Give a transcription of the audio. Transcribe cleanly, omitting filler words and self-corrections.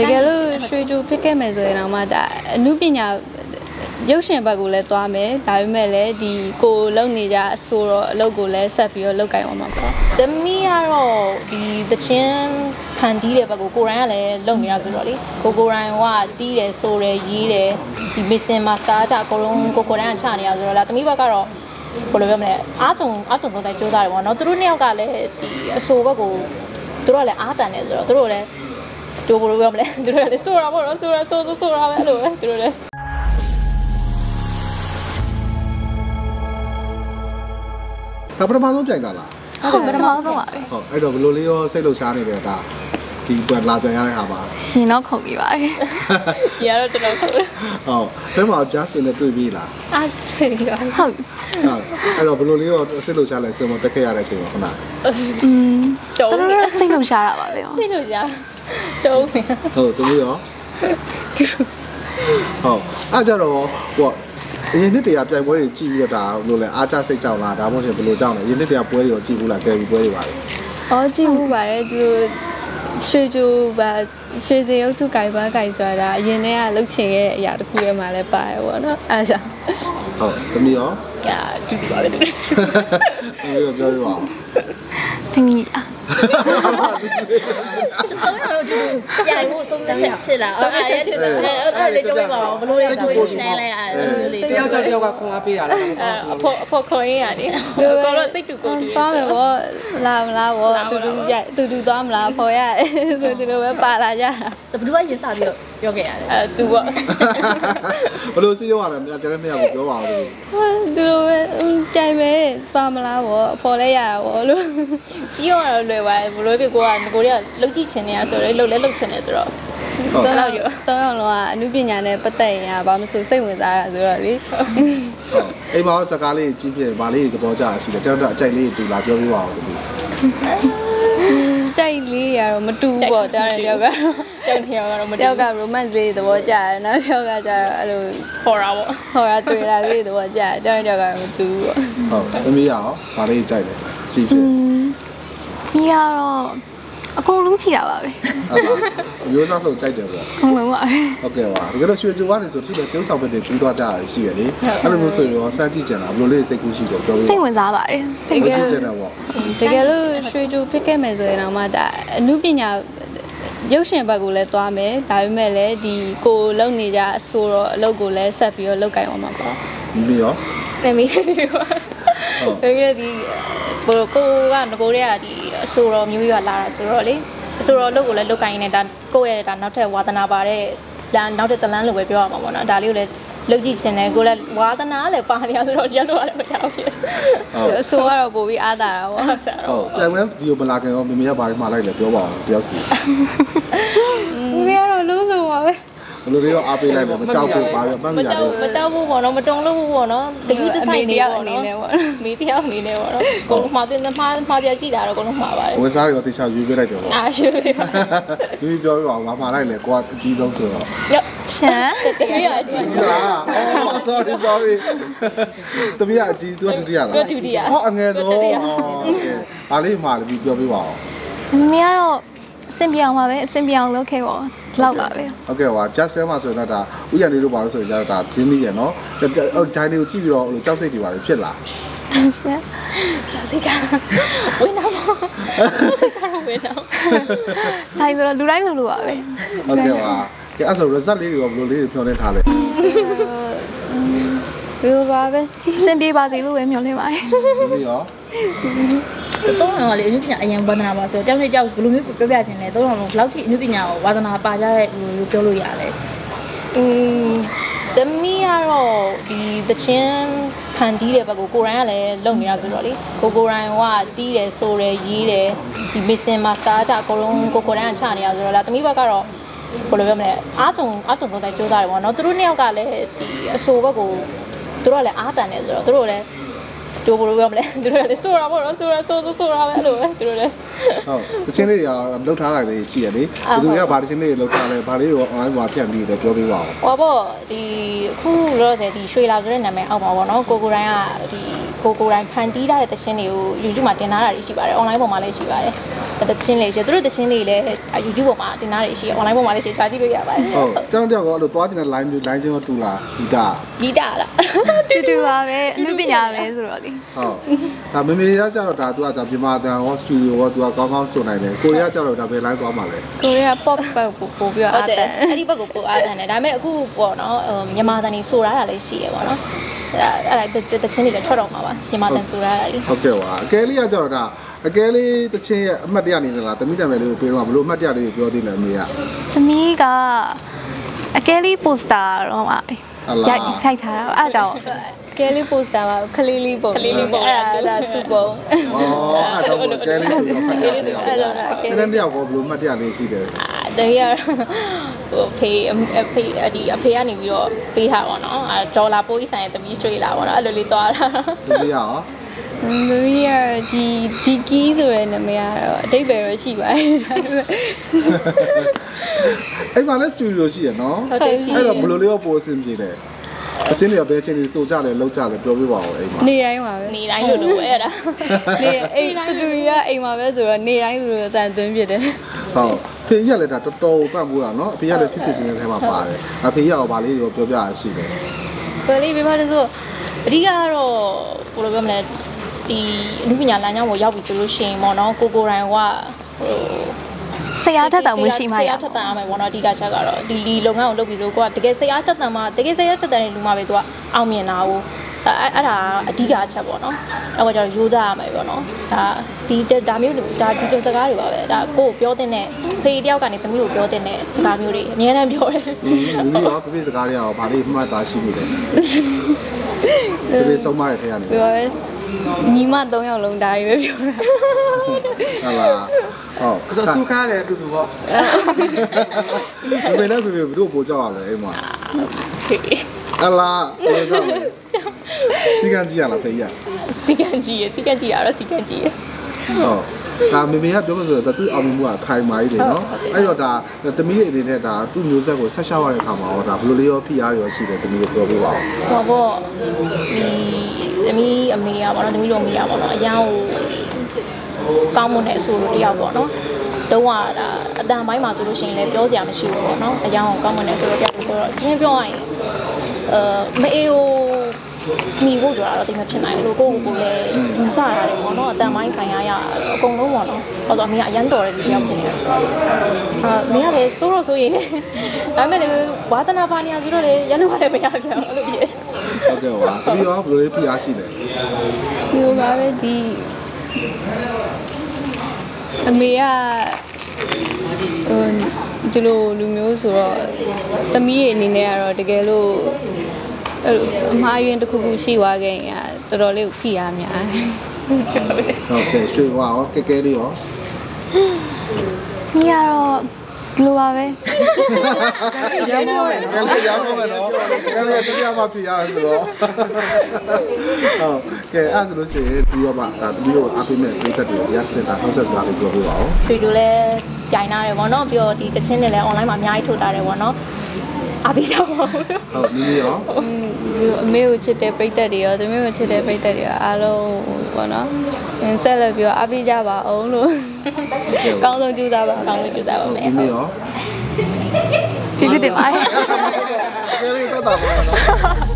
တကယ်လို့ရွှေကြိုဖြစ်ခဲ့မယ်ဆိုရင်တော့မှဒါအမှုပညာရုပ်ရှင်ဘက်ကိုလည်းသွားမယ်ဒါပေမဲ့လည်းဒီကိုလုံနေကြဆိုတော့အလုပ်ကိုလည်းဆက်ပြီးတော့လုပ်ကြအောင်ပါပေါ့သမီးကတော့ဒီတချင်းခံတီးတဲ့ဘက်ကိုရိုင်းကလည်းလုံနေရဆိုတော့လေကိုရိုင်းကတီးတယ်ဆိုတယ်ရေးတယ်ဒီမစ်စင်မှာစားကြအကုန်လုံးကိုရိုင်းကချနေရဆိုတော့လားသမီးဘက်ကတော့ဘယ်လိုပြောမလဲအားသုံးပုံတိုင်းကြိုးစားတယ်ပေါ့နော်သူတို့နှစ်ယောက်ကလည်းဒီအဆိုဘက်ကိုသူတို့ကလည်းအားတန်တယ်ဆိုတော့သူတို့လည်းတို့ဘယ်လိုပြောမလဲသူတို့လည်းဆိုတာပေါ့နော်ဆိုတာပဲအဲ့လိုပဲသူတို့လည်းဒါပထမဆုံးပြိုင်တာလားဟုတ်ပထမဆုံးပါပဲဟုတ်အဲ့တော့ဘယ်လိုလေးရောစိတ်လှုပ်ရှားနေတယ်ဒါဒီပွဲလာပြန်ရတဲ့ဟာပါရှင်တော့ခုန်ပြီးပါတယ်ဒီကတော့တော်တော်ခုန်ဟုတ်ဘယ်မှာ just နဲ့တွေ့ပြီလားတွေ့ပြီဟုတ်အဲ့တော့ဘယ်လိုလေးရောစိတ်လှုပ်ရှားလဲစင်မတက်ခဲ့ရတဲ့အချိန်မှာခုနတော်တော်စိတ်လှုပ်ရှားတာပါပဲစိတ်လှုပ်ရှားတုံးဟုတ်သူရောဟုတ်အဲ့ကြတော့ဟိုအရင်နှစ်တည်းကပြိုင်ပွဲတွေကြည့်ပြီးတော့ဒါဘယ်လိုလဲအားချစိတ်ကြောက်လားဒါမှမဟုတ်ဘယ်လိုကြောက်လဲအရင်နှစ်တည်းကပွဲတွေရောကြည့်ဘူးလားကယ်ရီပွဲတွေပါလေကြည့်ဘူးပါတယ်သူရွှေကြိုပါရွှေစင်ရုပ်ထုကြိုင်ပါကြိုင်ဆိုတာအရင်တည်းကလှုပ်ချင်ရဲ့အရာတစ်ခုရဲ့မှာလည်းပါတယ်ပေါ့နော်အားကြောင့်ဟုတ်သမီးရောတူပါပဲတူပြောပြပါသမီးဆုံးရတော့ပြိုင်ဖို့ဆုံးသက်ဖြစ်လာအဲ့ဒါလေကြိုးပါဘလို့လဲကြိုးရှင်းလိုက်အဲ့တယောက်ကြောင့်တယောက်ကခွန်အားပေးရတာအဖို့ခေါ်ရင်းရတယ်ကိုတော့စိတ်တူကိုသွားမယ်ပေါ့လာမလားပေါ့တူသွားမလားဖော်ရဆိုဒီလိုပဲပါလာကြတာဘယ်သူကရင်စားပြီးတော့ပြောခဲ့ရတယ်သူပေါ့ဘလို့စီးရောရတယ်ကျန်တဲ့မရဘူးပြောပါဦးသူလိုပဲကြိုင်မယ်ပါမလားပေါ့ဖော်လဲရတာပေါ့လို့စီးရောတော့လွယ်ပါတယ်ဘလို့ပြကိုကကိုတွေကလှုပ်ကြည့်ချင်နေတာဆိုတော့လှုပ်လဲလှုပ်ချင်တယ်ဆိုတော့တော့လောက်လုံးကအမှုပညာနဲ့ပတ်သက်ရင်ဘာမှမဆိုစိတ်ဝင်စားတာဆိုတော့လေအိမ်မှာစကားလေးကြီးပြဗာလေးသဘောကျတာရှိတယ်ကျွန်တော်အကြိုက်လေးတူလာပြောပြပါဦးဒီကြိုက်လေးတွေကတော့မတူဘူးပေါ့တားတဲ့တယောက်ကတော့မတူတယောက်က romance လေးသဘောကျတယ်နောက်တယောက်ကကျတော့အဲ့လို horror ပေါ့ horror တွေ့တာလေးသဘောကျတယ်တားတဲ့တယောက်ကတော့မတူဘူးပေါ့ဟုတ်သမီးရောဗာလေးကြိုက်တယ်ကြည့်ပြမိကတော့အကုန်လုံးချီတာပါပဲဟုတ်ပါမျိုးစားဆုံးကြိုက်တယ်ပေါ့အကုန်လုံးပါဟုတ်ကဲ့ပါတကယ်တော့ရွှေကြိုကနေဆိုသူလည်းတိုးဆောင်ပဲပြီးသွားကြတာရှိရလေအဲ့လိုမျိုးဆိုရင်စမ်းကြည့်ကြတာဘယ်လိုလေးစိတ်ကူးရှိတယ်ပြောလို့စိတ်ဝင်စားပါတယ်စိတ်ကြည့်ကြတာပေါ့တကယ်လို့ရွှေကြိုဖြစ်ခဲ့မယ်ဆိုရင်တော့မှဒါအမှုပညာရုပ်ရှင်ဘက်ကိုလည်းသွားမယ်ဒါပေမဲ့လည်းဒီကိုလုံနေကြဆိုတော့အလုပ်ကိုလည်းဆက်ပြီးတော့လုပ်ကြအောင်ပါပေါ့မိရောမိရောတကယ်ဒီကိုကငကိုတွေကဒီအဆိုတော်မျိုးရွာလာတာဆိုတော့လေအဆိုတော်အလုပ်ကိုလည်းလုပ်ကိုင်းနေတာကိုယ့်ရဲ့ဒါနောက်ထပ်ဝါသနာပါတဲ့ဒါနောက်ထပ်တလန်းလိုပဲပြောရမှာပေါ့နော်ဒါလေးကိုလည်းလုပ်ကြည့်ချင်တယ်ကိုလည်းဝါသနာလည်းပါနေရဆိုတော့ရလို့ရတယ်မကြောက်ဖြစ်အဆိုကတော့ပို့ပြီးအားတာတာပေါ့ဟုတ်ပြန်ဝင်ဒီကိုမလာခင်ရောမမေကဘာတွေမှာလိုက်လဲပြောပါအောင်တယောက်စီမမေကတော့လုံးစုံပါပဲဘယ်လိုလေးရောအားပေးလိုက်လဲမကြောက်ဘူးပါပဲပတ်မိရတယ်မကြောက်ဘူးပေါ့နော်မတုံလို့ဘူးပေါ့နော်တကူးတစ်ဆိုင်နေရအနေနဲ့ပေါ့မိတယောက်အနေနဲ့ပေါ့နော်ကိုမှာတင်မှာပြရှိတာတော့ကိုလုံးမှာပါတယ်ဝယ်စားရောတေချာယူပေးလိုက်တယ်ပေါ့ယူပေးပါယူပြောပြပါဦးမှာလိုက်လေကိုကအကြီးဆုံးဆိုတော့ချမ်းတကယ်အကြီးလား sorry တမီးအကြီး तू ဒုတိယလားဒုတိယဟောအငယ်ဆုံးโอเคဘာလေးမှာလည်းပြောပြပါဦးမင်းကတော့အဆင်ပြေအောင်ပါပဲအဆင်ပြေအောင်လုပ်ခဲ့ပါလောက်ပါပဲဟုတ်ကဲ့ပါ just မှာဆိုတော့ဒါဥယျာဉ်လေးတို့ပါလို့ဆိုရင်ကျတော့ဒါဂျင်းလေးရယ်နော်ဟိုဒိုင်းလေးကိုကြည့်ပြီးတော့ဟိုကြောက်စိတ်တွေပါလေဖြစ်လာဆက်ကြောက်စိတ်ကဝင်တော့စိတ်ကတော့ဝင်တော့တိုင်းဆိုတော့လူတိုင်းလိုပါပဲဟုတ်ကဲ့ပါကဲအဲ့ဆို result လေးတွေကဘယ်လိုလေးတွေဖြောင်းနေထားလဲဘယ်လိုပါပဲအဆင်ပြေပါစေလို့ပဲမျှော်လင့်ပါတယ်ဒီရောစတော့တော့လေအနုပညာအရင်ဝါသနာပါဆိုတော့တောင်းနေကြောက်ဘယ်လိုမျိုးပြောပြချင်လဲတော့ဘယ်လောက်ထိအနုပညာကိုဝါသနာပါကြတဲ့လိုပြောလို့ရလဲသမီးကတော့ဒီတချင်းခံတီးတဲ့ဘက်ကိုရိုင်းကလည်းလုံနေရဆိုတော့လေကိုရိုင်းကတီးတယ်ဆိုတယ်ရေးတယ်ဒီမစ်စင်မှာစားကြအကုန်လုံးကိုရိုင်းကချနေရဆိုတော့လားသမီးဘက်ကတော့ဘယ်လိုပြောမလဲအားသုံးပုံတိုင်းကြိုးစားတယ်ပေါ့နော်သူတို့နှစ်ယောက်ကလည်းဒီအဆိုဘက်ကိုသူတို့ကလည်းအားတန်တယ်ဆိုတော့သူတို့လည်းတို့ဘယ်လိုပြောမလဲသူတို့လည်းဆိုတာပေါ့နော်ဆိုတာပဲအဲ့လိုပဲသူတို့လည်း တချင်းလေးတွေကလှုပ်ထားတာလေးရှိရလေဘယ်သူကဘာတချင်းလေးလှုပ်ထားလဲဘာလေးကို online မှာဖြန့်ပြီးတယ်ပြောပြပါဦးဟောပေါ့ဒီခုလောဆယ်ဒီရွှေလာဆိုတဲ့နာမည်အောက်မှာပေါ့နော်ကိုကိုတိုင်းကဒီကိုကိုတိုင်းဖန်တီးထားတဲ့တချင်းတွေကို YouTube မှာတင်ထားတာတွေရှိပါတယ် online ပေါ်မှာလည်းရှိပါတယ်တချင်းလေးရှိသူတို့တချင်းလေးလည်း YouTube ပေါ်မှာတင်ထားတာရှိတယ် online ပေါ်မှာလည်းရှိရှာကြည့်လို့ရပါတယ်ဟုတ်တောင်းတယောက်ကတော့အဲ့လိုသွားကျင်တဲ့ line ချင်းတော့တူလားဂီတလားတူပါပဲအမှုပညာပဲဆိုတော့လေဟုတ်ဒါမေမေကကြတော့ဒါ तू ကကြာမြန်မာတန်ဟောစတူဒီယိုဟော तू ကကောင်းကောင်းဆိုနိုင်တယ်ကိုရီးယားကြတော့ဒါပဲ line သွားမှာလဲကိုရီးယား pop ဘက်ကိုပို့ပြီးအားတန်အဲ့ဒီဘက်ကိုပို့အားတန်တယ်ဒါပေမဲ့အခုပေါ့နော်မြန်မာတန်ကြီးဆိုရတာလည်းရှိရပေါ့နော်အဲ့ဒါတချင်းတွေလည်းထွက်တော့မှာပါမြန်မာတန်ဆိုရတာလေဟုတ်ကဲ့ပါအကဲလေးကကြတော့ဒါအကဲလေးတချင်းရဲ့အမှတ်တရနေလားသမီးတံမယ်လေးကိုပေးတော့ဘလို့အမှတ်တရလေးကိုပြောသေးလဲအမေကသမီးကအကဲလေး poster တော့မှာရိုက်ထိုက်ထားတာအဲ့ကြောင့်ကဲလေး poster မှာခလေးလေးပုံအဲ့ဒါသူ့ပုံအဲ့တော့ကဲလေးဆိုတော့ဖတ်ရတယ်အဲ့တော့ကဲလေးတယောက်ကောဘလို့အမှတ်တရလေးရှိတယ်တကယ်ဟိုဖေဒီအဖေကနေပြီးတော့ပေးထားပါတော့ဒေါ်လာပိုးဆိုင်ရဲ့သမီးရွှေလာပါတော့အဲ့လိုလေးသွားတာသမီးရောမမီးရဒီကီးဆိုတဲ့နာမည်ကတော့အတိတ်ပဲတော့ရှိပါတယ်ဒါပေမဲ့အဲ့မှာလည်းစတူဒီယိုရှိရနော်အဲ့တော့ဘယ်လိုလေးပို့အဆင်ပြေလဲအချင်းတွေကဘယ်ချင်းတွေစိုးကြလဲလောက်ကြလဲပြောပြပါဦးအိမ်မှာနေတိုင်းပါပဲနေတိုင်းလို့ပဲအဲ့ဒါနေအိမ်စတူဒီယိုကအိမ်မှာပဲဆိုတော့နေတိုင်းလိုအတန်သွင်းပြတယ်ဟုတ်ဖေးရလည်းဒါတော်တော်ပတ်မှုတာနော်အဖေရလည်းဖြစ်စေခြင်းတဲ့ထဲမှာပါတယ်အဖေရရောဗာလေးကိုပြောပြရရှိတယ်ဘယ်လေးပြပါတယ်ဆိုအဓိကကတော့ဘယ်လိုပြောမလဲဒီအမှုပညာလမ်းကြောင်းကိုရောက်ပြီဆိုလို့ရှိရင်ပေါ့နော်ကိုတိုင်းကဟိုဆရာထက်တောင်မရှိမှရဆရာထက်တန်ရမယ်ပေါ့နော်အဓိကချက်ကတော့ဒီလုပ်ငန်းကိုလုပ်ပြီးဆိုကိုကတကယ်ဆရာထက်တန်မှတကယ်ဆရာထက်တန်တဲ့လူမှပဲသူကအောင်မြင်တာကိုအဲ့ဒါအဓိကချက်ပေါ့နော်အဲ့တော့ကျတော့ရိုးသားရမယ်ပေါ့နော်ဒါမျိုးလူဒါဒီလိုစကားတွေပါပဲဒါကိုကိုပြောတဲ့ဖေးတယောက်ကနေသမီးကိုပြောတဲ့စကားမျိုးတွေအများအားပြောတယ်လူကြီးရောဖေးစကားတွေရောဗာလေးမှတ်သားရှိမိတယ်ဖေးဆုံးမတဲ့ထဲကနေပြောတယ်ညီမ3ယောက်လုံးဒါတွေပဲပြောတာဟုတ်လားဟုတ်အစဆူခါလည်းအတူတူပေါ့ဘယ်နဲ့ဘယ်သူ့ပို့ကြောက်ရလဲအိမ်မှာအလားဘယ်တော့စီကန်ကြီးရလားဖေးရစီကန်ကြီးရစီကန်ကြီးရတော့စီကန်ကြီးရဟုတ်ဒါမေမေကပြောမှဆိုတော့သူအောင်မြင်မှုကခိုင်မာကြီးတယ်နော်အဲ့တော့ဒါသမီးရဲ့အနေနဲ့ဒါသူ့မျိုးဆက်ကိုဆက်ရှောက်ရတဲ့အခါမှာတော့ဒါဘယ်လိုလေးရောဖိအားရောရှိတယ်သမီးကိုပြောပြပါဦးဟောပေါ့သမီးအမေရပါတော့သမီးတို့အမေရပါတော့အရန်ကိုကောင်းမွန်တဲ့အဆိုလိုတယောက်ပေါ့နော်တုံးကဒါအတန်ပိုင်းမှာဆိုလို့ရှိရင်လည်းပြောစရာမရှိဘူးပေါ့နော်အရန်ကိုကောင်းမွန်တဲ့အဆိုလိုတယောက်ဆိုတော့အရှင်းပြောရရင်မအေးကိုမိဖို့ကြတော့တိတ်မဖြစ်နိုင်ဘူးလို့ကိုလည်းယူဆရတယ်ပေါ့နော်အတန်ပိုင်းဆိုင်ရအကုန်လုံးပေါ့နော်ဟောတော့အမေကအရန်တော်တဲ့လူတယောက်ဖြစ်နေတာဆိုတော့မင်းကလည်းစိုးတော့ဆိုရင်ဒါပေမဲ့လည်းဝါသနာပါနေရဆိုတော့လေရလို့လည်းမရပြန်အဲ့လိုဖြစ်ဟုတ်ကဲ့ပါပြီးတော့ဘယ်လိုလေးဖိအားရှိလဲမျိုးပါပဲဒီအမေကဒီလိုလူမျိုးဆိုတော့သမီးရဲ့အနေနဲ့ကတော့တကယ်လို့အမှားယွင်းတစ်ခုခုရှိသွားခဲ့ရင်တော်တော်လေးကိုဖိအားများဟုတ်ကဲ့ရွှေဝါရောကဲကဲလေးရောမိကတော့ဒီလိုပါပဲရမောမယ်နော်ကဲရမောမယ်နော်ကဲလည်းတရားမှဖိအားဆိုတော့ဟုတ်ကဲအဲ့ဆိုလို့ရှိရင်ပြီးတော့မှဒါသမီးတို့အားပေးမဲ့ပြည်သက်တွေတရားစင်တာ process ကလေးပြောပြပါဦးရွှေတို့လည်းကြိုင်လာတယ်ပေါ့နော်ပြီးတော့ဒီတချင်းတွေလည်း online မှာအများကြီးထုတ်ထားတယ်ပေါ့နော်အားပေးကြပါဦးဟုတ်မိမိရောအမေကိုချစ်တဲ့ပိတ်သက်တွေရောသမီးကိုချစ်တဲ့ပိတ်သက်တွေရောအားလုံးပေါ့နော်ဆက်လက်ပြီးတော့အားပေးကြပါအောင်လို့ကောင်းဆုံးကြိုးစားပါကောင်းဆုံးကြိုးစားပါမယ်မိမိရောကျေးဇူးတင်ပါတယ်ကျေးဇူးတော့တာပါ